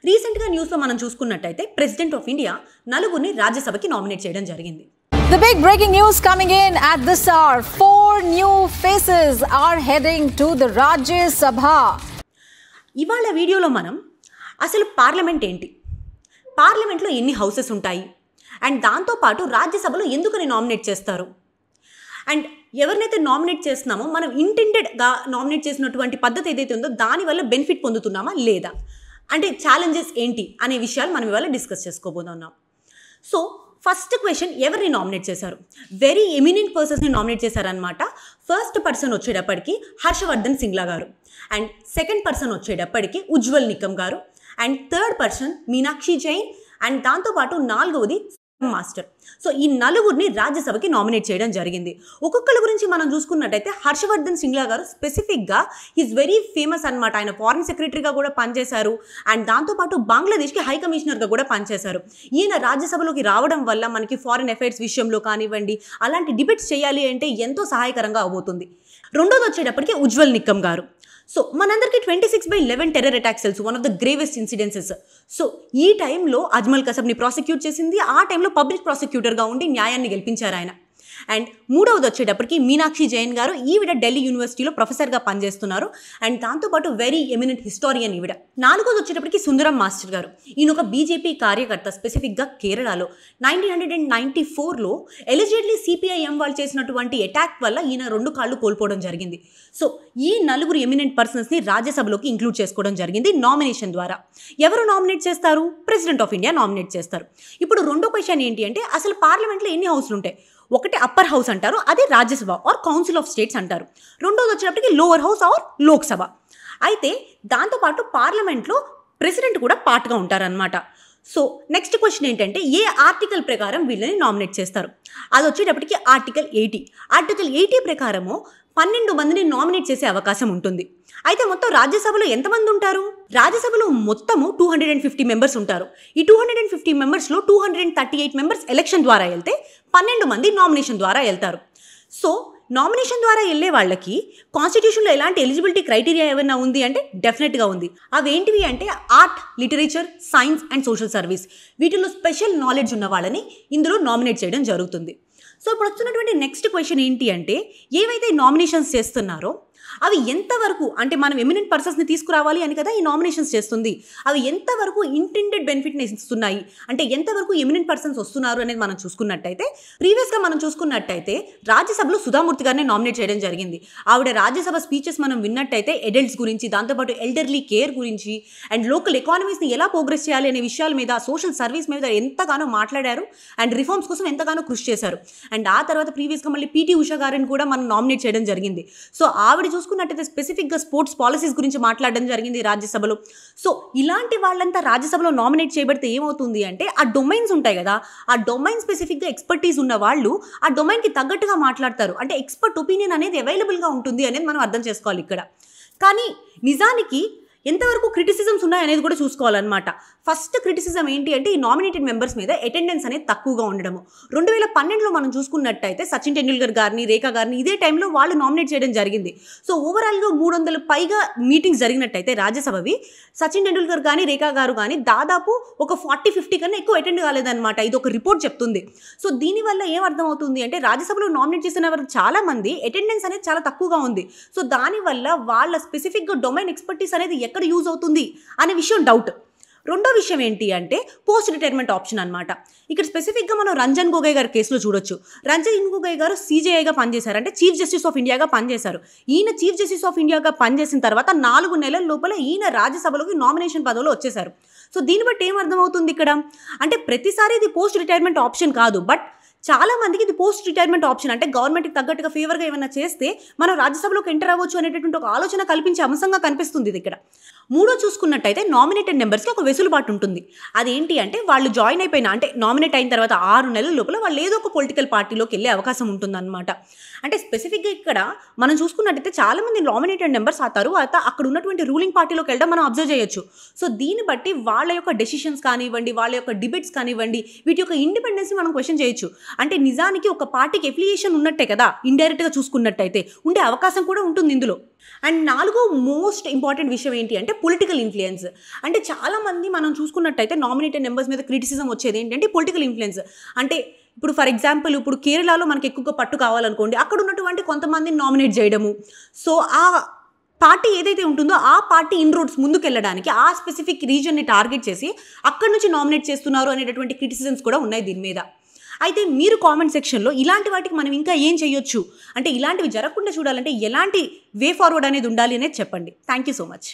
రీసెంట్గా న్యూస్లో మనం చూసుకున్నట్టయితే ప్రెసిడెంట్ ఆఫ్ ఇండియా నలుగురిని రాజ్యసభకి నామినేట్ చేయడం జరిగింది. The big breaking news coming in at this hour. 4 new faces are heading to the Rajya Sabha. ఇవాళ వీడియోలో మనం అసలు పార్లమెంట్ ఏంటి, పార్లమెంట్లో ఎన్ని హౌసెస్ ఉంటాయి, అండ్ దాంతోపాటు రాజ్యసభలో ఎందుకని నామినేట్ చేస్తారు, అండ్ ఎవరినైతే నామినేట్ చేస్తున్నామో మనం ఇంటెండెడ్గా నామినేట్ చేసినటువంటి పద్ధతి ఏదైతే ఉందో దానివల్ల బెనిఫిట్ పొందుతున్నామా లేదా, అంటే ఛాలెంజెస్ ఏంటి అనే విషయాలు మనం ఇవాళ డిస్కస్ చేసుకోబోతున్నాం. సో ఫస్ట్ క్వశ్చన్, ఎవరిని నామినేట్ చేశారు? వెరీ ఎమినెంట్ పర్సన్స్ని నామినేట్ చేశారనమాట. ఫస్ట్ పర్సన్ వచ్చేటప్పటికి హర్షవర్ధన్ సింగ్లా గారు, అండ్ సెకండ్ పర్సన్ వచ్చేటప్పటికి ఉజ్వల్ నికమ్ గారు, and third person Meenakshi Jain, and దాంతోపాటు నాలుగవది మాస్టర్. సో ఈ నలుగురిని రాజ్యసభకి నామినేట్ చేయడం జరిగింది. ఒక్కొక్కరి గురించి మనం చూసుకున్నట్టయితే హర్షవర్ధన్ సింగ్లా గారు స్పెసిఫిక్గా ఈజ్ వెరీ ఫేమస్ అనమాట. ఆయన ఫారెన్ సెక్రటరీగా కూడా పనిచేశారు, అండ్ దాంతోపాటు బంగ్లాదేశ్కి హై కమిషనర్గా కూడా పనిచేశారు. ఈయన రాజ్యసభలోకి రావడం వల్ల మనకి ఫారెన్ అఫైర్స్ విషయంలో కానివ్వండి, అలాంటి డిబేట్స్ చేయాలి అంటే ఎంతో సహాయకరంగా అవబోతుంది. రెండోది వచ్చేటప్పటికి ఉజ్వల్ నికమ్ గారు. సో మనందరికీ 26/11 టెర్రర్ అటాక్స్ తెలుసు, one of the gravest incidences. So ఈ టైంలో అజ్మల్ కసబ్ని ప్రాసిక్యూట్ చేసింది, ఆ టైంలో పబ్లిక్ ప్రాసిక్యూటర్గా ఉండి న్యాయాన్ని గెలిపించారు ఆయన. అండ్ మూడవది వచ్చేటప్పటికి మీనాక్షి జైన్ గారు, ఈవిడ ఢిల్లీ యూనివర్సిటీలో ప్రొఫెసర్గా పనిచేస్తున్నారు, అండ్ దాంతోపాటు వెరీ ఎమినెంట్ హిస్టారియన్ ఈవిడ. నాలుగోది వచ్చేటప్పటికి సుందరం మాస్టర్ గారు, ఈయన ఒక బీజేపీ కార్యకర్త, స్పెసిఫిక్గా కేరళలో 1994లో ఎలిజిడ్లీ సిపిఐఎం వాళ్ళు చేసినటువంటి అటాక్ వల్ల ఈయన 2 కాళ్ళు కోల్పోవడం జరిగింది. సో ఈ నలుగురు ఎమినెంట్ పర్సన్స్ని రాజ్యసభలోకి ఇంక్లూడ్ చేసుకోవడం జరిగింది నామినేషన్ ద్వారా. ఎవరు నామినేట్ చేస్తారు? ప్రెసిడెంట్ ఆఫ్ ఇండియా నామినేట్ చేస్తారు. ఇప్పుడు రెండో క్వశ్చన్ ఏంటి అంటే, అసలు పార్లమెంట్లో ఎన్ని హౌస్లు ఉంటాయి? ఒకటి అప్పర్ హౌస్ అంటారు, అదే Rajya Sabha or council of states అంటారు. రెండోది వచ్చేటప్పటికి లోవర్ హౌస్ ఆర్ లోక్సభ. అయితే దాంతోపాటు పార్లమెంట్లో ప్రెసిడెంట్ కూడా పార్ట్గా ఉంటారనమాట. సో నెక్స్ట్ క్వశ్చన్ ఏంటంటే, ఏ ఆర్టికల్ ప్రకారం వీళ్ళని నామినేట్ చేస్తారు? అది వచ్చేటప్పటికి ఆర్టికల్ 80. ఆర్టికల్ 80 ప్రకారము 12 మందిని నామినేట్ చేసే అవకాశం ఉంటుంది. అయితే మొత్తం రాజ్యసభలో ఎంతమంది ఉంటారు? రాజ్యసభలో మొత్తము 250 మెంబర్స్ ఉంటారు. ఈ 250 మెంబర్స్లో 238 మెంబర్స్ ఎలక్షన్ ద్వారా వెళ్తే 12 మంది నామినేషన్ ద్వారా వెళ్తారు. సో నామినేషన్ ద్వారా వెళ్ళే వాళ్ళకి కాన్స్టిట్యూషన్లో ఎలాంటి ఎలిజిబిలిటీ క్రైటీరియా ఏమైనా ఉంది అంటే డెఫినెట్గా ఉంది. అవేంటివి అంటే art, literature, science and social service. వీటిలో స్పెషల్ నాలెడ్జ్ ఉన్న వాళ్ళని ఇందులో నామినేట్ చేయడం జరుగుతుంది. సో ఇప్పుడు వస్తున్నటువంటి నెక్స్ట్ క్వశ్చన్ ఏంటి అంటే, ఏవైతే నామినేషన్స్ చేస్తున్నారో అవి ఎంతవరకు, అంటే మనం ఎమినెంట్ పర్సన్స్ని తీసుకురావాలి అని కదా ఈ నామినేషన్స్ చేస్తుంది, అవి ఎంతవరకు ఇంటెండెడ్ బెనిఫిట్ని ఇస్తున్నాయి, అంటే ఎంతవరకు ఎమినెంట్ పర్సన్స్ వస్తున్నారు అనేది మనం చూసుకున్నట్టయితే, ప్రీవియస్గా మనం చూసుకున్నట్టయితే రాజ్యసభలో సుధామూర్తి గారిని నామినేట్ చేయడం జరిగింది. ఆవిడ రాజ్యసభ స్పీచెస్ మనం విన్నట్టయితే అడల్ట్స్ గురించి, దాంతోపాటు ఎల్డర్లీ కేర్ గురించి, అండ్ లోకల్ ఎకానమీస్ని ఎలా ప్రోగ్రెస్ చేయాలి అనే విషయాల మీద, సోషల్ సర్వీస్ మీద ఎంతగానో మాట్లాడారు, అండ్ రిఫార్మ్స్ కోసం ఎంతగానో కృషి చేశారు. అండ్ ఆ తర్వాత ప్రీవియస్గా మళ్ళీ పిటి ఉషా గారిని కూడా మనం నామినేట్ చేయడం జరిగింది. సో ఆవిడ చూసుకున్నట్టయితే స్పెసిఫిక్గా స్పోర్ట్స్ పాలసీస్ గురించి మాట్లాడడం జరిగింది రాజ్యసభలో. సో ఇలాంటి వాళ్ళంతా రాజ్యసభలో నామినేట్ చేయబడితే ఏమవుతుంది అంటే, ఆ డొమైన్స్ ఉంటాయి కదా, ఆ డొమైన్ స్పెసిఫిక్గా ఎక్స్పర్టీస్ ఉన్న వాళ్ళు ఆ డొమైన్కి తగ్గట్టుగా మాట్లాడతారు. అంటే ఎక్స్పర్ట్ ఒపీనియన్ అనేది అవైలబుల్గా ఉంటుంది అనేది మనం అర్థం చేసుకోవాలి ఇక్కడ. కానీ నిజానికి ఎంతవరకు క్రిటిసిజమ్స్ ఉన్నాయనేది కూడా చూసుకోవాలన్నమాట. ఫస్ట్ క్రిటిసిజం ఏంటి అంటే, ఈ నామినేటెడ్ మెంబర్స్ మీద అటెండెన్స్ అనేది తక్కువగా ఉండడము. 2012లో మనం చూసుకున్నట్టయితే సచిన్ టెండూల్కర్ గారిని, రేఖా గారిని ఇదే టైంలో వాళ్ళు నామినేట్ చేయడం జరిగింది. సో ఓవరాల్గా 300 పైగా మీటింగ్స్ జరిగినట్టయితే రాజ్యసభవి, సచిన్ టెండూల్కర్ కానీ రేఖా గారు కానీ దాదాపు ఒక 40-50 కన్నా ఎక్కువ అటెండ్ కాలేదన్నమాట. ఇది ఒక రిపోర్ట్ చెప్తుంది. సో దీనివల్ల ఏమర్థమవుతుంది అంటే, రాజ్యసభలో నామినేట్ చేసిన వారు చాలామంది అటెండెన్స్ అనేది చాలా తక్కువగా ఉంది. సో దానివల్ల వాళ్ళ స్పెసిఫిక్గా డొమైన్ ఎక్స్పర్టీస్ అనేది ఎక్కడ యూజ్ అవుతుంది అనే విషయం డౌట్. రెండో విషయం ఏంటి అంటే, పోస్ట్ రిటైర్మెంట్ ఆప్షన్ అనమాట. ఇక్కడ స్పెసిఫిక్గా మనం రంజన్ గొగోయ్ గారి కేసులో చూడొచ్చు. రంజన్ గొగోయ్ గారు CJIగా పనిచేశారు, అంటే చీఫ్ జస్టిస్ ఆఫ్ ఇండియాగా పనిచేశారు. ఈయన చీఫ్ జస్టిస్ ఆఫ్ ఇండియాగా పనిచేసిన తర్వాత 4 నెలల లోపల ఈయన రాజ్యసభలోకి నామినేషన్ పదవిలో వచ్చేశారు. సో దీన్ని బట్టి ఏమర్థమవుతుంది ఇక్కడ అంటే, ప్రతిసారి ఇది పోస్ట్ రిటైర్మెంట్ ఆప్షన్ కాదు, బట్ చాలా మందికి ఇది పోస్ట్ రిటైర్మెంట్ ఆప్షన్. అంటే గవర్నమెంట్కి తగ్గట్టుగా ఫేవర్గా ఏమైనా చేస్తే మనం రాజ్యసభలోకి ఎంటర్ అవ్వచ్చు అనేటటువంటి ఒక ఆలోచన కల్పించే అంశంగా కనిపిస్తుంది ఇది ఇక్కడ. మూడో చూసుకున్నట్టయితే నామినేటెడ్ మెంబర్స్కి ఒక వెసులుబాటు ఉంటుంది. అదేంటి అంటే, వాళ్ళు జాయిన్ అయిపోయిన, అంటే నామినేట్ అయిన తర్వాత 6 నెలల లోపల వాళ్ళు ఏదో ఒక పొలిటికల్ పార్టీలోకి వెళ్ళే అవకాశం ఉంటుందన్నమాట. అంటే స్పెసిఫిక్గా ఇక్కడ మనం చూసుకున్నట్టయితే చాలామంది నామినేటెడ్ మెంబర్స్ ఆ తర్వాత అక్కడ ఉన్నటువంటి రూలింగ్ పార్టీలోకి వెళ్ళడం మనం అబ్జర్వ్ చేయొచ్చు. సో దీన్ని బట్టి వాళ్ళ యొక్క డెసిషన్స్ కానివ్వండి, వాళ్ళ యొక్క డిబేట్స్ కానివ్వండి, వీటి యొక్క ఇండిపెండెన్స్ని మనం క్వశ్చన్ చేయొచ్చు. అంటే నిజానికి ఒక పార్టీకి ఎఫిలియేషన్ ఉన్నట్టే కదా, ఇండైరెక్ట్గా చూసుకున్నట్టయితే ఉండే అవకాశం కూడా ఉంటుంది ఇందులో. అండ్ 4వ మోస్ట్ ఇంపార్టెంట్ విషయం ఏంటి అంటే పొలిటికల్ ఇన్ఫ్లుయెన్స్. అంటే చాలామంది మనం చూసుకున్నట్టయితే నామినేటెడ్ నెంబర్స్ మీద క్రిటిసిజం వచ్చేది ఏంటంటే పొలిటికల్ ఇన్ఫ్లుయెన్స్. అంటే ఇప్పుడు ఫర్ ఎగ్జాంపుల్ ఇప్పుడు కేరళలో మనకి ఎక్కువగా పట్టు కావాలనుకోండి, అక్కడ ఉన్నటువంటి కొంతమందిని నామినేట్ చేయడము. సో ఆ పార్టీ ఏదైతే ఉంటుందో ఆ పార్టీ ఇన్రోడ్స్ ముందుకెళ్ళడానికి ఆ స్పెసిఫిక్ రీజన్ని టార్గెట్ చేసి అక్కడి నుంచి నామినేట్ చేస్తున్నారు అనేటటువంటి క్రిటిసిజమ్స్ కూడా ఉన్నాయి దీని మీద. అయితే మీరు కామెంట్ సెక్షన్లో ఇలాంటి వాటికి మనం ఇంకా ఏం చేయొచ్చు, అంటే ఇలాంటివి జరగకుండా చూడాలంటే ఎలాంటి వే ఫార్వర్డ్ అనేది ఉండాలి అనేది చెప్పండి. Thank you so much.